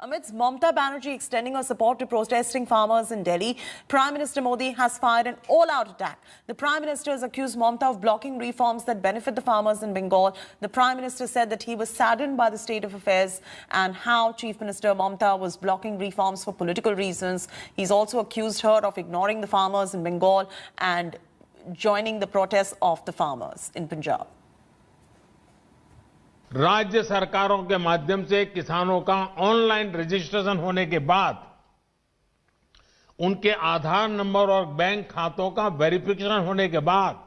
Amidst Mamata Banerjee extending her support to protesting farmers in Delhi, Prime Minister Modi has fired an all-out attack. The Prime Minister has accused Mamata of blocking reforms that benefit the farmers in Bengal. The Prime Minister said that he was saddened by the state of affairs and how Chief Minister Mamata was blocking reforms for political reasons. He's also accused her of ignoring the farmers in Bengal and joining the protests of the farmers in Punjab. राज्य सरकारों के माध्यम से किसानों का online registration होने के बाद उनके आधार नंबर और बैंक खातों का वेरिफिकेशन होने के बाद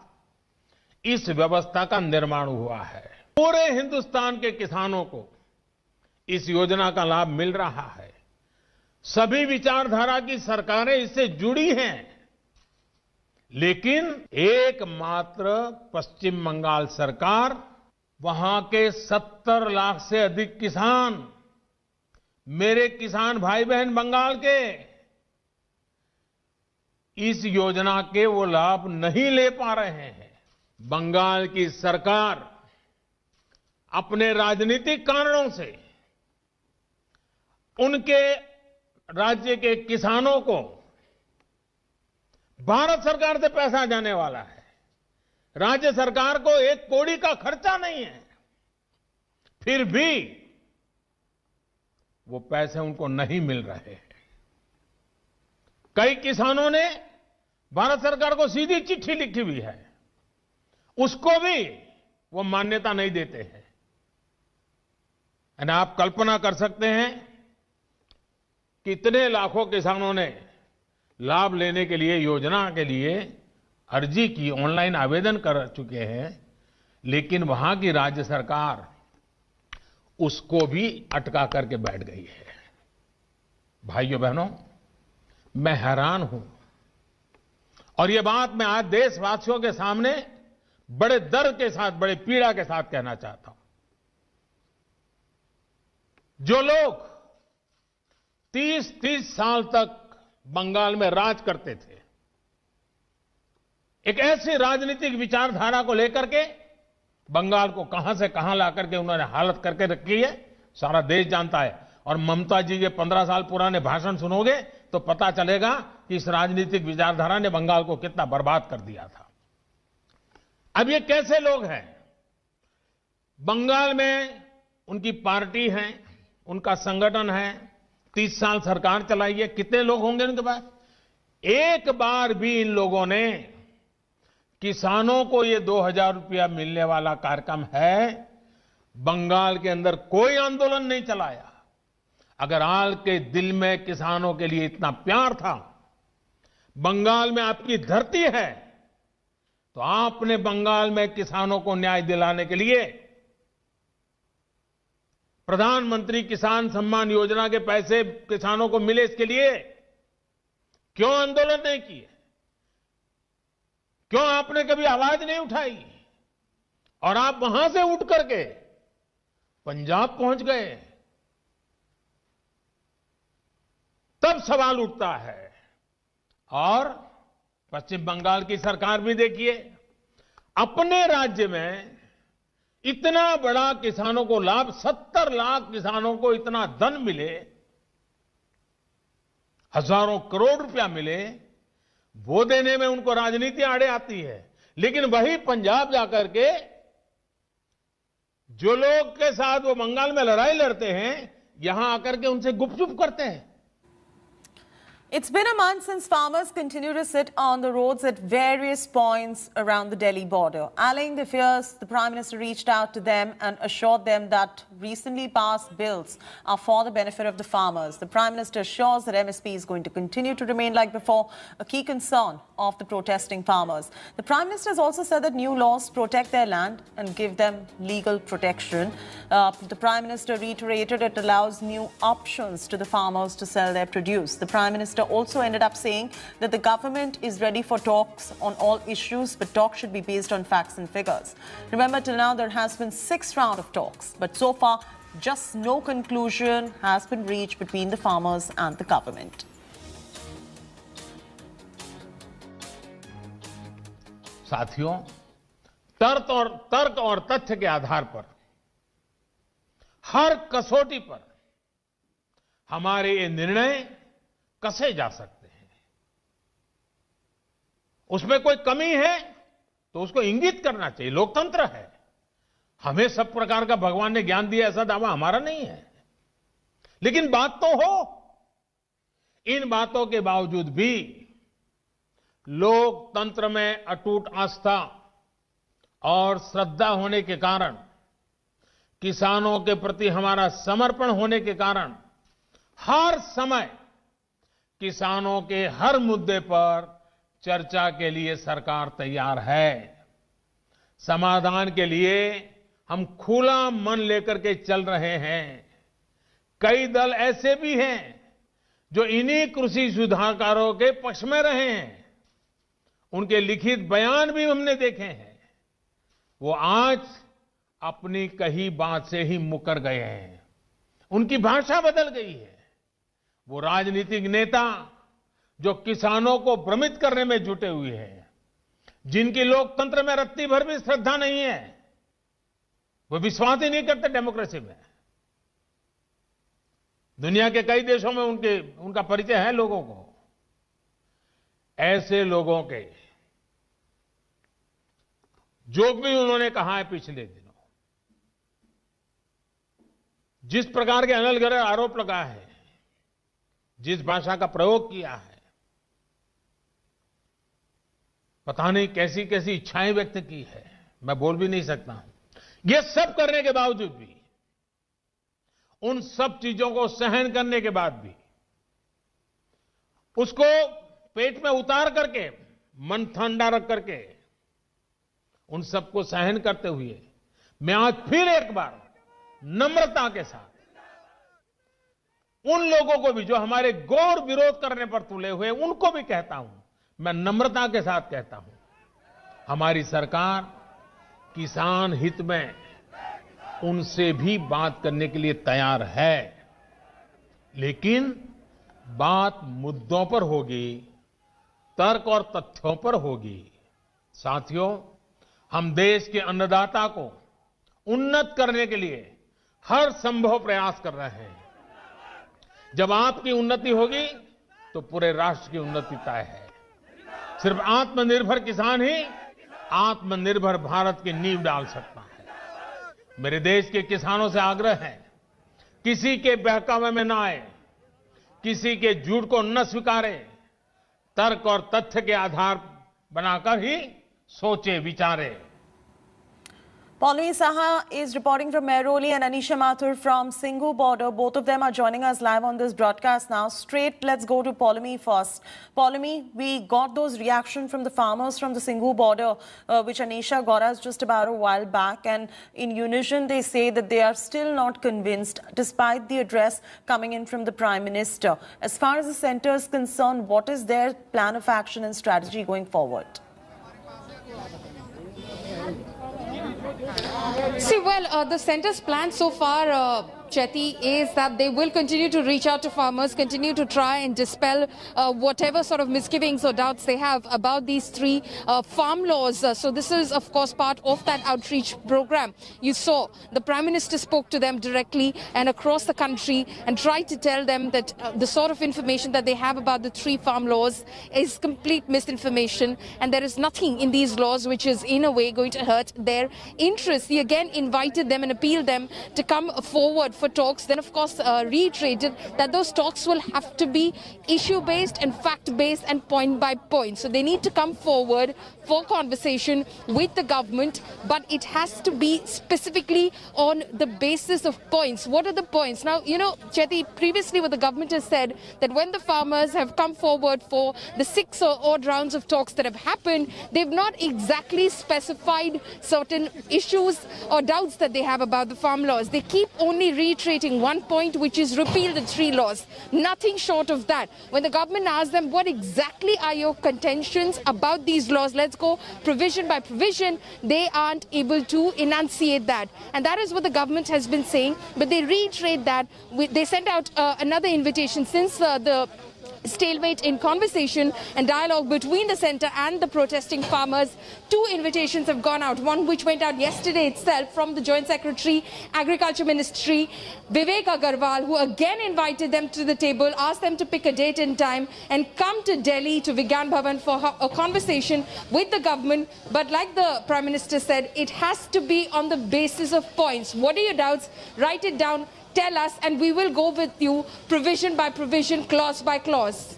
इस व्यवस्था का निर्माण हुआ है। पूरे हिंदुस्तान के किसानों को इस योजना का लाभ मिल रहा है। सभी विचारधारा की सरकारें इससे जुड़ी हैं, लेकिन एकमात्र पश्चिम बंगाल सरकार, वहां के 70 लाख से अधिक किसान, मेरे किसान भाई बहन बंगाल के, इस योजना के वो लाभ नहीं ले पा रहे हैं। बंगाल की सरकार अपने राजनीतिक कारणों से उनके राज्य के किसानों को भारत सरकार से पैसा जाने वाला है, राज्य सरकार को एक कौड़ी का खर्चा नहीं है, फिर भी वो पैसे उनको नहीं मिल रहे हैं। कई किसानों ने भारत सरकार को सीधी चिट्ठी लिखी हुई है, उसको भी वो मान्यता नहीं देते हैं। और आप कल्पना कर सकते हैं कितने लाखों किसानों ने लाभ लेने के लिए, योजना के लिए अर्जी की, ऑनलाइन आवेदन कर चुके हैं, लेकिन वहां की राज्य सरकार उसको भी अटका करके बैठ गई है। भाइयों बहनों, मैं हैरान हूं और ये बात मैं आज देशवासियों के सामने बड़े दर्द के साथ, बड़े पीड़ा के साथ कहना चाहता हूं। जो लोग 30-30 साल तक बंगाल में राज करते थे, एक ऐसी राजनीतिक विचारधारा को लेकर के बंगाल को कहां से कहां ला करके उन्होंने हालत करके रखी है, सारा देश जानता है। और ममता जी के 15 साल पुराने भाषण सुनोगे तो पता चलेगा कि इस राजनीतिक विचारधारा ने बंगाल को कितना बर्बाद कर दिया था। अब ये कैसे लोग हैं? बंगाल में उनकी पार्टी है, उनका संगठन है, 30 साल सरकार चलाई है, कितने लोग होंगे उनके पास? एक बार भी इन लोगों ने किसानों को ये 2000 रुपया मिलने वाला कार्यक्रम है, बंगाल के अंदर कोई आंदोलन नहीं चलाया। अगर हाल के दिल में किसानों के लिए इतना प्यार था, बंगाल में आपकी धरती है, तो आपने बंगाल में किसानों को न्याय दिलाने के लिए प्रधानमंत्री किसान सम्मान योजना के पैसे किसानों को मिले, इसके लिए क्यों आंदोलन नहीं किए? क्यों आपने कभी आवाज नहीं उठाई? और आप वहां से उठ करके पंजाब पहुंच गए, तब सवाल उठता है। और पश्चिम बंगाल की सरकार भी देखिए, अपने राज्य में इतना बड़ा किसानों को लाभ, 70 लाख किसानों को इतना धन मिले, हजारों करोड़ रुपया मिले, वो देने में उनको राजनीति आड़े आती है। लेकिन वही पंजाब जाकर के जो लोग के साथ वो बंगाल में लड़ाई लड़ते हैं, यहां आकर के उनसे गुपचुप करते हैं। It's been a month since farmers continue to sit on the roads at various points around the Delhi border. Allaying their fears, the Prime Minister reached out to them and assured them that recently passed bills are for the benefit of the farmers. The Prime Minister assures that MSP is going to continue to remain like before, a key concern of the protesting farmers. The Prime Minister has also said that new laws protect their land and give them legal protection. The Prime Minister reiterated it allows new options to the farmers to sell their produce. The Prime Minister also ended up saying that the government is ready for talks on all issues, but talks should be based on facts and figures. Remember, till now there has been 6 rounds of talks, but so far just no conclusion has been reached between the farmers and the government. साथियों, तर्क और तथ्य के आधार पर, हर कसौटी पर हमारे ये निर्णय कसे जा सकते हैं। उसमें कोई कमी है तो उसको इंगित करना चाहिए, लोकतंत्र है। हमें सब प्रकार का भगवान ने ज्ञान दिया ऐसा दावा हमारा नहीं है, लेकिन बात तो हो। इन बातों के बावजूद भी लोकतंत्र में अटूट आस्था और श्रद्धा होने के कारण, किसानों के प्रति हमारा समर्पण होने के कारण हर समय किसानों के हर मुद्दे पर चर्चा के लिए सरकार तैयार है। समाधान के लिए हम खुला मन लेकर के चल रहे हैं। कई दल ऐसे भी हैं जो इन्हीं कृषि सुधारों के पक्ष में रहे हैं। उनके लिखित बयान भी हमने देखे हैं। वो आज अपनी कही बात से ही मुकर गए हैं। उनकी भाषा बदल गई है। वो राजनीतिक नेता जो किसानों को भ्रमित करने में जुटे हुए हैं, जिनकी लोकतंत्र में रत्ती भर भी श्रद्धा नहीं है, वो विश्वास ही नहीं करते डेमोक्रेसी में। दुनिया के कई देशों में उनका परिचय है लोगों को। ऐसे लोगों के जो भी उन्होंने कहा है पिछले दिनों, जिस प्रकार के अनलगढ़ आरोप लगा है, जिस भाषा का प्रयोग किया है, पता नहीं कैसी कैसी इच्छाएं व्यक्त की है, मैं बोल भी नहीं सकता हूं। ये सब करने के बावजूद भी, उन सब चीजों को सहन करने के बाद भी, उसको पेट में उतार करके, मन ठंडा रख करके, उन सबको सहन करते हुए मैं आज फिर एक बार नम्रता के साथ उन लोगों को भी जो हमारे गौर विरोध करने पर तुले हुए, उनको भी कहता हूं, मैं नम्रता के साथ कहता हूं, हमारी सरकार किसान हित में उनसे भी बात करने के लिए तैयार है, लेकिन बात मुद्दों पर होगी, तर्क और तथ्यों पर होगी। साथियों, हम देश के अन्नदाता को उन्नत करने के लिए हर संभव प्रयास कर रहे हैं। जब आपकी उन्नति होगी तो पूरे राष्ट्र की उन्नति तय है। सिर्फ आत्मनिर्भर किसान ही आत्मनिर्भर भारत की नींव डाल सकता है। मेरे देश के किसानों से आग्रह है, किसी के बहकावे में ना आए, किसी के झूठ को न स्वीकारे, तर्क और तथ्य के आधार बनाकर ही सोचे विचारे। Paulami Saha is reporting from Mehrauli and Anisha Mathur from Singhu border. Both of them are joining us live on this broadcast now. Straight, let's go to Paulami first. Paulami, we got those reactions from the farmers from the Singhu border, which Anisha got us just about a while back. And in unison, they say that they are still not convinced, despite the address coming in from the Prime Minister. As far as the centre is concerned, what is their plan of action and strategy going forward? See, well, the centre's plan so far, Chetty, is that they will continue to reach out to farmers, continue to try and dispel whatever sort of misgivings or doubts they have about these three farm laws. So this is, of course, part of that outreach program. You saw the Prime Minister spoke to them directly and across the country and tried to tell them that the sort of information that they have about the three farm laws is complete misinformation, and there is nothing in these laws which is in a way going to hurt their interests. He again invited them and appealed them to come forward for talks, then of course reiterated that those talks will have to be issue-based and fact-based and point by point. So they need to come forward for conversation with the government, but it has to be specifically on the basis of points. What are the points? Now, you know, Chetty, previously what the government has said, that when the farmers have come forward for the 6 or odd rounds of talks that have happened, they've not exactly specified certain issues or doubts that they have about the farm laws. They keep only reiterating one point, which is repeal the three laws. Nothing short of that. When the government asks them, what exactly are your contentions about these laws? Let's go provision by provision. They aren't able to enunciate that. And that is what the government has been saying. But they reiterate that. They sent out another invitation since the stalemate in conversation and dialogue between the centre and the protesting farmers. 2 invitations have gone out, one which went out yesterday itself from the Joint Secretary, Agriculture Ministry, Vivek Agarwal, who again invited them to the table, asked them to pick a date and time and come to Delhi to Vigyan Bhavan for a conversation with the government. But like the Prime Minister said, it has to be on the basis of points. What are your doubts? Write it down. Tell us, and we will go with you provision by provision, clause by clause.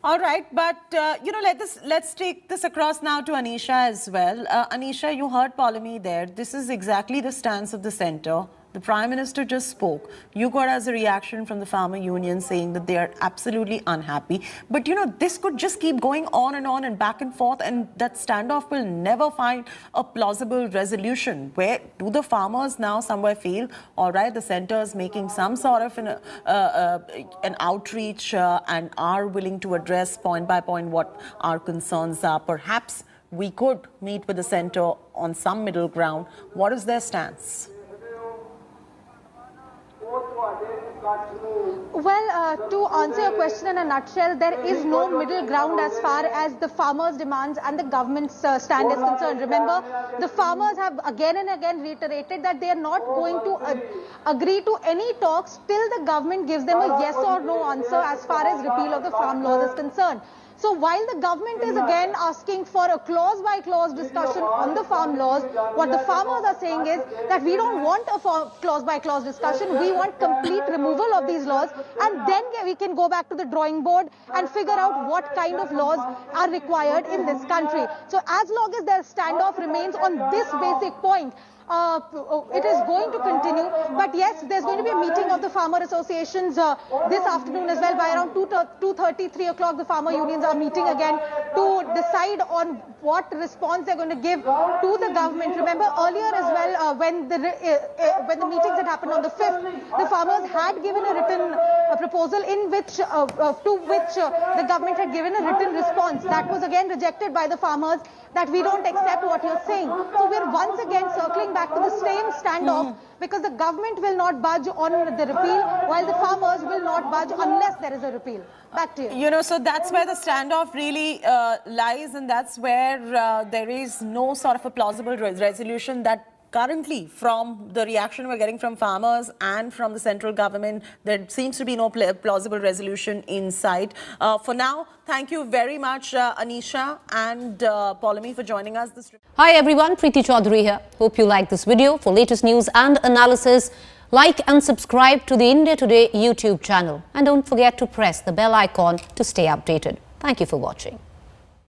All right, but let's take this across now to Anisha as well. Anisha, you heard Poulomy there. This is exactly the stance of the centre. The Prime Minister just spoke. You got as a reaction from the farmer union saying that they are absolutely unhappy. But this could just keep going on and back and forth, and that standoff will never find a plausible resolution. Where do the farmers now somewhere feel, all right, the centre is making some sort of an outreach and are willing to address point by point what our concerns are. Perhaps we could meet with the centre on some middle ground. What is their stance? Well, to answer your question in a nutshell, there is no middle ground as far as the farmers' demands and the government's stand is concerned. Remember, the farmers have again and again reiterated that they are not going to agree to any talks till the government gives them a yes or no answer as far as repeal of the farm laws is concerned. So while the government is again asking for a clause-by-clause discussion on the farm laws, what the farmers are saying is that we don't want a clause-by-clause discussion. We want complete removal of these laws, and then we can go back to the drawing board and figure out what kind of laws are required in this country. So as long as their standoff remains on this basic point, it is going to continue. But yes, there's going to be a meeting of the farmer associations this afternoon as well. By around 2:30, 3 o'clock, the farmer unions are meeting again to decide on what response they're going to give to the government. Remember earlier as well, when the meetings had happened on the 5th, the farmers had given a written proposal in which to which the government had given a written response. That was again rejected by the farmers, that we don't accept what you're saying. So we're once again circling back to the same standoff, because the government will not budge on the repeal, while the farmers will not budge unless there is a repeal. Back to you. So that's where the standoff really lies, and that's where there is no sort of a plausible resolution that currently, from the reaction we're getting from farmers and from the central government, there seems to be no plausible resolution in sight. For now, thank you very much, Anisha and Poulomy, for joining us. Hi everyone, Preeti Chaudhary here. Hope you like this video. For latest news and analysis, like and subscribe to the India Today YouTube channel. And don't forget to press the bell icon to stay updated. Thank you for watching.